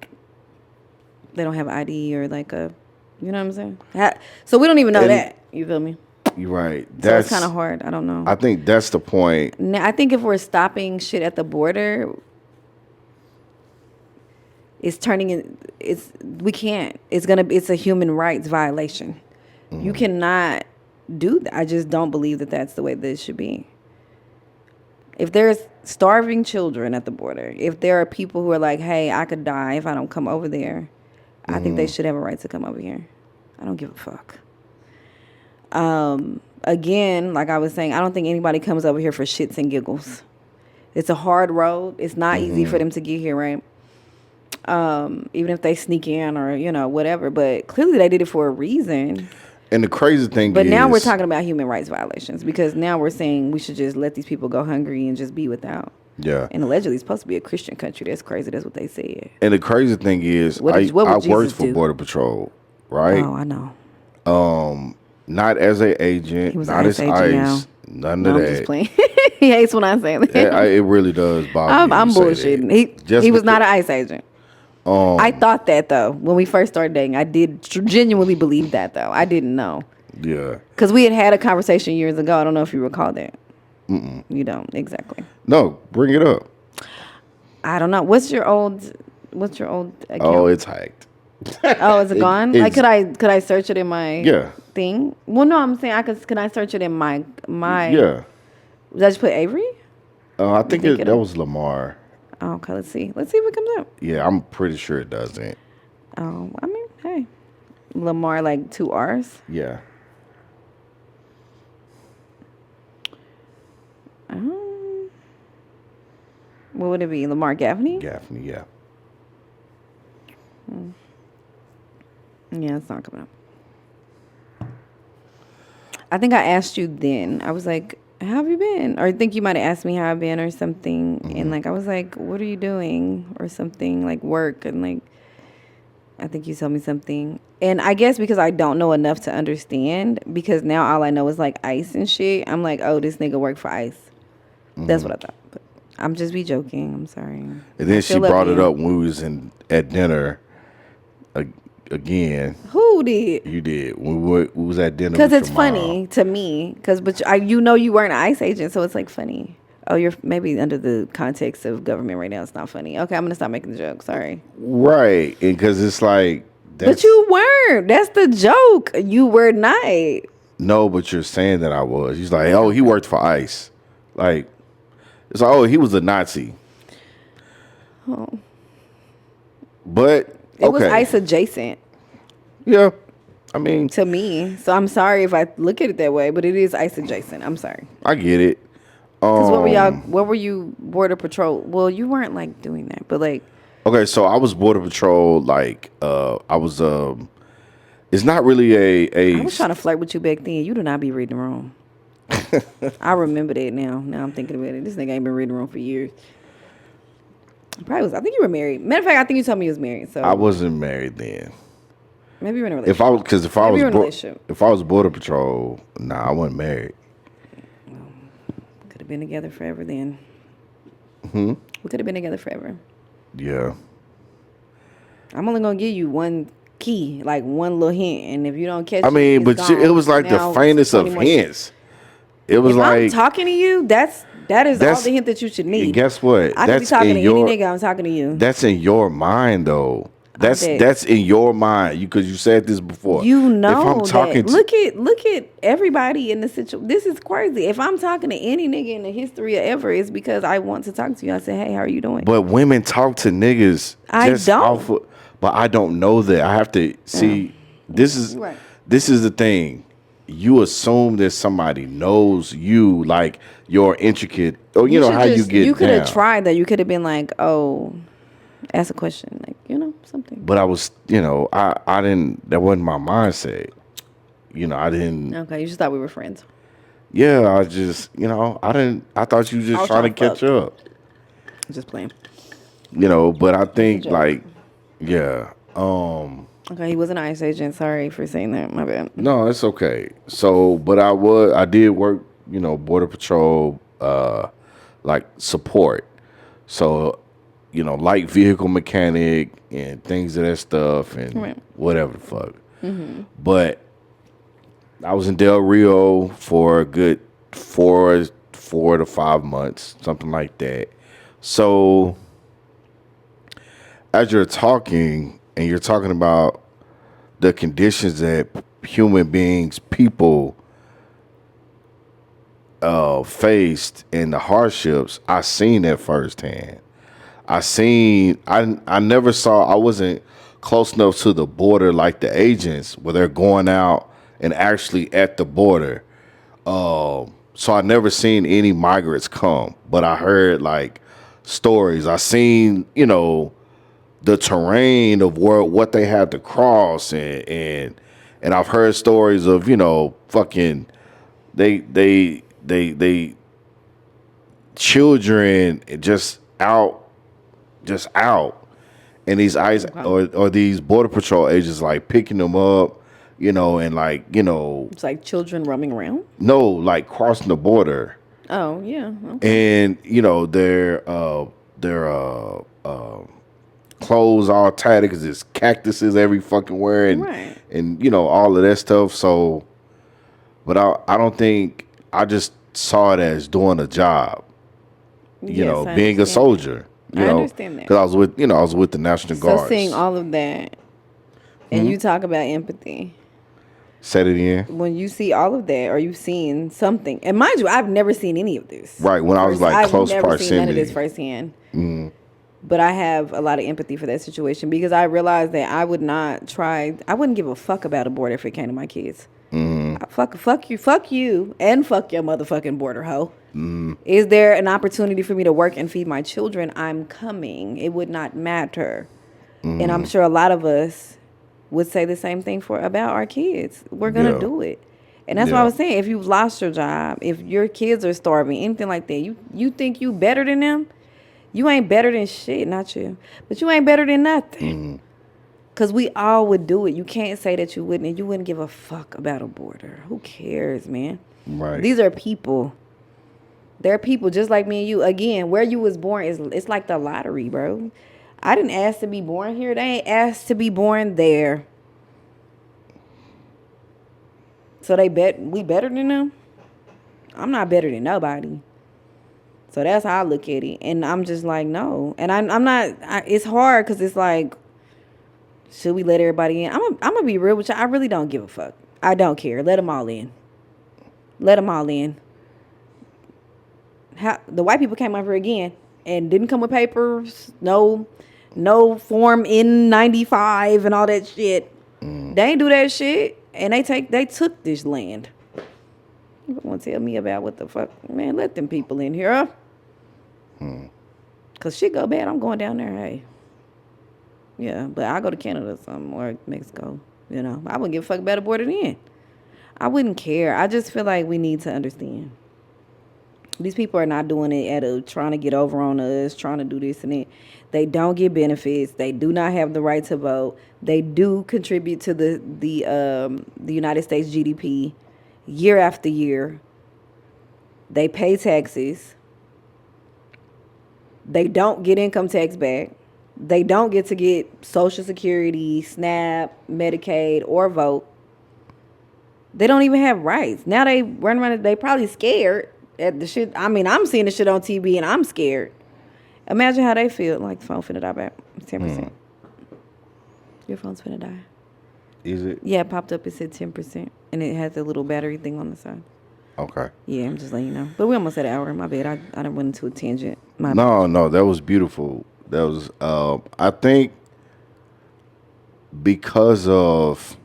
They don't have ID or like you know what I'm saying? So we don't even know that. You feel me? you're right. So it's kind of hard. I don't know. I think that's the point. Now, I think if we're stopping shit at the border, it's turning in. We can't. It's a human rights violation. You cannot do that. I just don't believe that that's the way that it should be. If there's starving children at the border, if there are people who are like, hey, I could die if I don't come over there, I think they should have a right to come over here. I don't give a fuck. Again, like I was saying, I don't think anybody comes over here for shits and giggles. It's a hard road. It's not easy for them to get here, right? Even if they sneak in or, whatever. But clearly they did it for a reason. And the crazy thing But is, now we're talking about human rights violations because now we're saying we should just let these people go hungry and just be without. yeah. And allegedly it's supposed to be a Christian country. That's crazy. That's what they said. And the crazy thing is, What I would worked Jesus for do? Border Patrol, right? Oh, I know. Not as an agent, He was not an as ICE agent now. ICE, none No, of I'm that. just playing. He hates when I say that. It really does bother me. I'm to say bullshitting. that. He was not an ICE agent. I thought that though when we first started dating. I did genuinely believe that though. I didn't know Yeah. because we had a conversation years ago. I don't know if you recall that. You don't exactly. No, bring it up. I don't know. What's your old account? Oh, it's hacked. Oh, is it gone? Like, could I search it in my Yeah. thing? Well, no, I'm saying can I search it in my Yeah. Did I just put Avery? I think that was Lamar. Oh, okay, let's see if it comes up. Yeah, I'm pretty sure it doesn't. Oh, I mean, hey, Lamar, like 2 R's. Yeah. What would it be? Lamar Gaffney? Gaffney, yeah. Yeah, it's not coming up. I think I asked you then. I was like, how have you been? Or I think you might have asked me how I've been or something. And like, I was like, what are you doing? Or something like work. And like, I think you told me something. And I guess because I don't know enough to understand, because now all I know is like ICE and shit. I'm like, oh, this nigga worked for ICE. That's what I thought. But I'm just be joking. I'm sorry. And then she brought it up when we was at dinner again. Who did? You did. When we was at dinner. Because with it's your mom. funny to me. But you weren't an ICE agent, so it's like funny. Oh, you're maybe under the context of government right now. It's not funny. Okay, I'm gonna stop making the joke. Sorry. Right, and because it's like. But you weren't. That's the joke. You were not. No, but you're saying that I was. He's like, oh, he worked for ICE. Like, it's like, oh, he was a Nazi. Oh. But It was okay. ICE adjacent. Yeah, I mean, to me. So I'm sorry if I look at it that way, but it is ICE adjacent. I'm sorry. I get it. Because what were you, Border Patrol? Well, you weren't like doing that, but like. Okay, so I was Border Patrol. Like, I was. It's not really a. I was trying to flirt with you back then. You do not be reading the room. I remember that now. Now I'm thinking about it. This nigga ain't been reading the room for years. Probably was. I think you were married. Matter of fact, I think you told me you was married. So I wasn't married then. Maybe you were in a relationship. If I was Border Patrol, nah, I wasn't married. Could have been together forever then. We could have been together forever. Yeah. I'm only gonna give you one key, like one little hint, and if you don't catch it, I mean, but gone. it was like Now, the faintest of hints. It was if like I'm talking to you, that is all the hint that you should need. And guess what? I could be talking to any nigga. I'm talking to you. That's in your mind, though. That's in your mind. Because you said this before. You know, if I'm talking look at everybody in the situation. This is crazy. If I'm talking to any nigga in the history of ever, it's because I want to talk to you. I say, hey, how are you doing? But women talk to niggas. But I don't know that. I have to see. This is the thing. You assume that somebody knows you, like your intricate, or you know how you get. You could have tried that. You could have been like, oh. Ask a question, like, something. But I was, I didn't, that wasn't my mindset. I didn't. Okay, you just thought we were friends. Yeah, I just, I thought you were just trying to catch up. Just playing. But I think, like, yeah. Okay, he was an ICE agent. Sorry for saying that. My bad. No, it's okay. So, but I did work, Border Patrol, like support. So, light vehicle mechanic and things of that stuff and whatever the fuck. Mm-hmm. But I was in Del Rio for a good 4 to 5 months, something like that. So as you're talking and you're talking about the conditions that human beings, people faced and the hardships, I seen that firsthand. I wasn't close enough to the border like the agents where they're going out and actually at the border, So I never seen any migrants come, but I heard like stories. I seen, the terrain of what they had to cross, and I've heard stories of, fucking they children just out, and these ICE or these border patrol agents like picking them up, and like, It's like children roaming around. no, like crossing the border. Oh yeah. Okay. And their clothes all tatted because it's cactuses every fucking where, and Right. all of that stuff. So, but I don't think, I just saw it as doing a job. Yes, I Being a understand soldier. that. I understand that. Because I was with the National Guard. So seeing all of that, and you talk about empathy. Said it again. When you see all of that, or you've seen something, and mind you, I've never seen any of this. Right, when I was like close I've never seen none of proximity. this firsthand. But I have a lot of empathy for that situation because I realized that I wouldn't give a fuck about a border if it came to my kids. Fuck you, and fuck your motherfucking border hoe. Is there an opportunity for me to work and feed my children? I'm coming. It would not matter. And I'm sure a lot of us would say the same thing about our kids. We're gonna do it. And that's why I was saying, if you've lost your job, if your kids are starving, anything like that, you think you better than them? You ain't better than shit, not you. But you ain't better than nothing. Because we all would do it. You can't say that you wouldn't, and you wouldn't give a fuck about a border. Who cares, man? Right. These are people. They're people just like me and you. Again, where you was born, it's like the lottery, bro. I didn't ask to be born here. They ain't asked to be born there. So we better than them? I'm not better than nobody. So that's how I look at it. And I'm just like, no. And I'm not, it's hard because it's like, should we let everybody in? I'm going to be real with you. I really don't give a fuck. I don't care. Let them all in. Let them all in. The white people came over again and didn't come with papers. No form N95 and all that shit. They ain't do that shit. And they took this land. You want to tell me about what the fuck? Man, let them people in here. Because shit go bad, I'm going down there, hey. Yeah, but I'll go to Canada or something, or Mexico, I wouldn't give a fuck about a border then. I wouldn't care. I just feel like we need to understand. These people are not doing it trying to get over on us, trying to do this and that. They don't get benefits. They do not have the right to vote. They do contribute to the United States GDP year after year. They pay taxes. They don't get income tax back. They don't get to get Social Security, SNAP, Medicaid, or vote. They don't even have rights. Now they run around, they probably scared at the shit. I mean, I'm seeing the shit on TV and I'm scared. Imagine how they feel. Like, the phone finna die back. 10%. Your phone's finna die. Is it? Yeah, it popped up. It said 10%. And it has a little battery thing on the side. Okay. Yeah, I'm just letting you know. But we almost at an hour. My bad. I done went into a tangent. No, that was beautiful. That was, I think, because of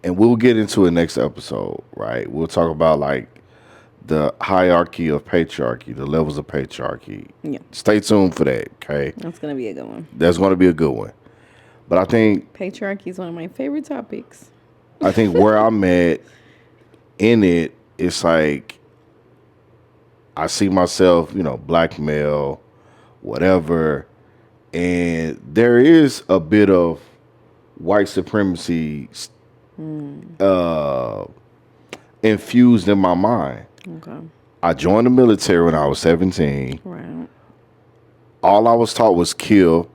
and we'll get into it next episode, right? We'll talk about like the hierarchy of patriarchy, the levels of patriarchy. Yeah. Stay tuned for that, okay? That's going to be a good one. That's going to be a good one. But I think patriarchy is one of my favorite topics. I think where I'm at in it, it's like I see myself, black male, whatever, and there is a bit of white supremacy infused in my mind. Okay. I joined the military when I was 17. Right. All I was taught was kill,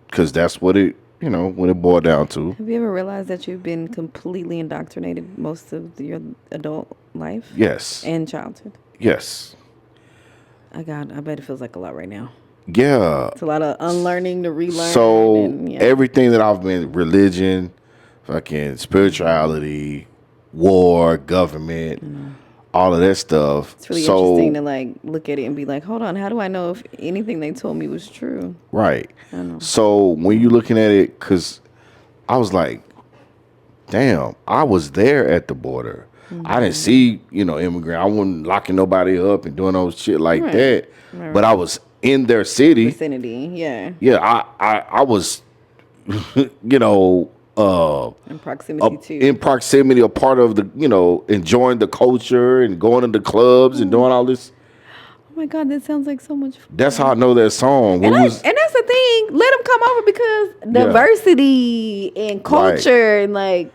because that's what it, when it boiled down to. Have you ever realized that you've been completely indoctrinated most of your adult life? Yes. And childhood? Yes. I bet it feels like a lot right now. Yeah. It's a lot of unlearning to relearn. So everything that I've been, religion, fucking spirituality, war, government, all of that stuff. It's really interesting to like look at it and be like, hold on, how do I know if anything they told me was true? Right. I know. So when you're looking at it, because I was like, damn, I was there at the border. I didn't see, immigrant. I wasn't locking nobody up and doing those shit like that. But I was in their city. Vicinity, yeah. Yeah, I was, In proximity to. in proximity, a part of the, enjoying the culture and going to the clubs and doing all this. Oh my God, that sounds like so much fun. That's how I know that song. And that's the thing. Let them come over because diversity and culture and like,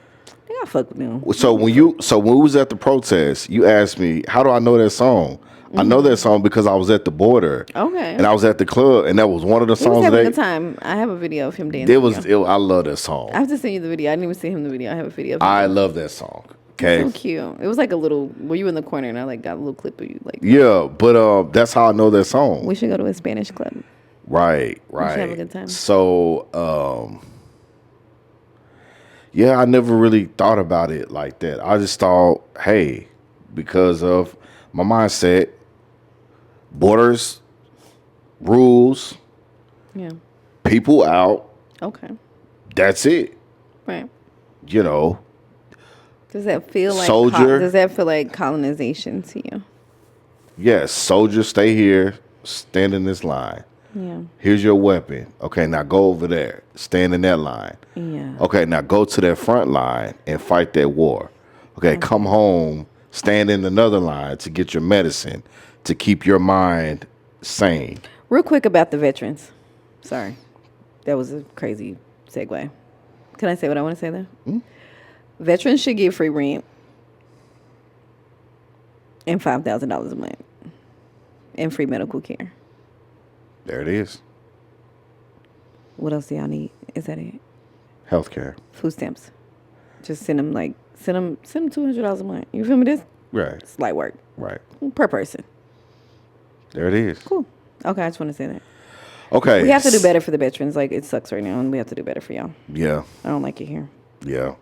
they gotta fuck with them. So when we was at the protest, you asked me, how do I know that song? I know that song because I was at the border. Okay. And I was at the club, and that was one of the songs. He was having a good time. I have a video of him dancing. I love that song. I have to send you the video. I didn't even see him in the video. I have a video of him. I love that song. Okay. So cute. It was like a little, were you in the corner and I like got a little clip of you like. Yeah, but that's how I know that song. We should go to a Spanish club. Right. We should have a good time. So, yeah, I never really thought about it like that. I just thought, hey, because of my mindset, borders, rules, people out. Okay. That's it. Right. Does that feel like soldier? Does that feel like colonization to you? Yes, soldiers, stay here, stand in this line. Yeah. Here's your weapon. Okay, now go over there. Stand in that line. Yeah. Okay, now go to that front line and fight that war. Okay, come home, stand in another line to get your medicine to keep your mind sane. Real quick about the veterans. Sorry. That was a crazy segue. Can I say what I want to say there? Mm-hmm. Veterans should get free rent and $5,000 a month and free medical care. There it is. What else do y'all need? Is that it? Healthcare. Food stamps. Just send them $200 a month. You feel me? This Right. it's light work. Right. Per person. There it is. Cool. Okay, I just want to say that. Okay. We have to do better for the veterans. Like, it sucks right now, and we have to do better for y'all. Yeah. I don't like it here. Yeah.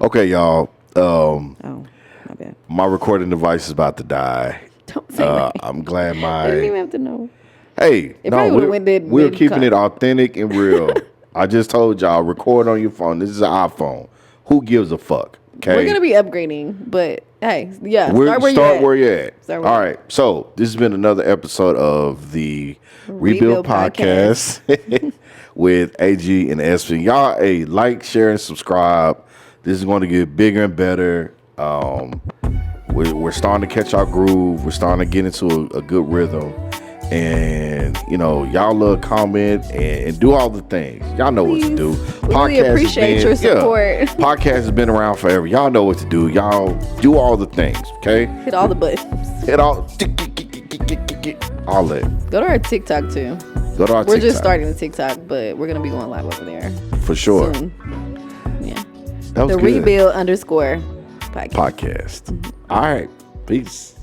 Okay, y'all. Oh, my bad. My recording device is about to die. Don't say that. I'm glad I didn't even have to know. Hey, It probably would've went dead we're keeping mid-cut. it authentic and real. I just told y'all, record on your phone. This is an iPhone. Who gives a fuck? Okay. We're gonna be upgrading, but hey, yeah. Start where you're at. Start All where you're right. So this has been another episode of the Rebuild Podcast with AG and SP. Y'all, like, share, and subscribe. This is going to get bigger and better. We're starting to catch our groove. We're starting to get into a good rhythm. And, y'all love comment and do all the things. Y'all know what to do. We really appreciate your support. Podcast has been around forever. Y'all know what to do. Y'all do all the things, okay? Hit all the buttons. Hit all that. Go to our TikTok too. Go to our TikTok. We're just starting the TikTok, but we're gonna be going live over there for sure. soon. Yeah. That was The good. Rebuild _ podcast. Podcast. All right. Peace.